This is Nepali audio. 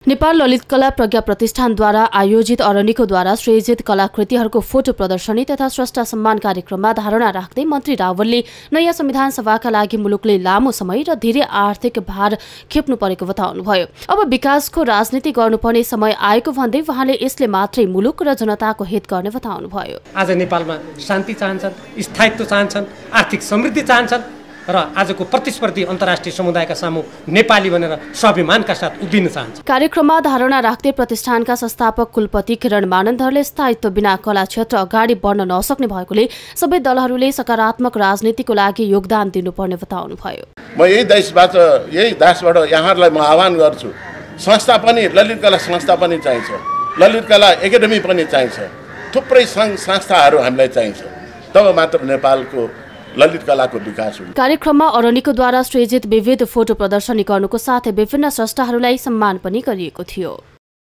नेपाल ललित कला प्रज्ञा प्रतिष्ठानद्वारा आयोजित अरनिकोद्वारा सृजित कलाकृतिहरूको फोटो प्रदर्शनी तथा स्रष्टा सम्मान कार्यक्रममा धारणा राख्दै मन्त्री रावलले नयाँ संविधान सभाका लागि मुलुकले लामो समय र धेरै आर्थिक भार खेप्नु परेको बताउनुभयो। अब विकासको राजनीति गर्नुपर्ने समय आएको भन्दै उहाँले यसले मात्रै मुलुक र जनताको हित गर्ने बताउनुभयो। आज नेपालमा शान्ति चाहन्छन्, स्थायित्व चाहन्छन्, आर्थिक समृद्धि चाहन्छन् र आजको प्रतिस्पर्धी अन्तर्राष्ट्रिय समुदायका सामु नेपाली भनेर स्वाभिमानका साथ उभिन चाहन्छ। कार्यक्रममा धारणा राख्दै प्रतिष्ठानका संस्थापक कुलपति किरण मानन्दरले स्थायित्व बिना कला क्षेत्र अगाडि बढ्न नसक्ने भएकोले सबै दलहरूले सकारात्मक राजनीतिको लागि योगदान दिनुपर्ने बताउनुभयो। म यही दासबाट यहाँहरूलाई म आह्वान गर्छु, संस्था पनि ललित कला संस्था पनि चाहिन्छ, ललित कला एकाडेमी पनि चाहिन्छ, थुप्रै सङ्घ संस्थाहरू हामीलाई चाहिन्छ, तब मात्र नेपालको ललित कलाको विकास हुन्छ। कार्यक्रममा अरनिकोद्वारा सृजित विविध फोटो प्रदर्शनी गर्नुको साथै विभिन्न स्रष्टाहरूलाई सम्मान पनि गरिएको थियो।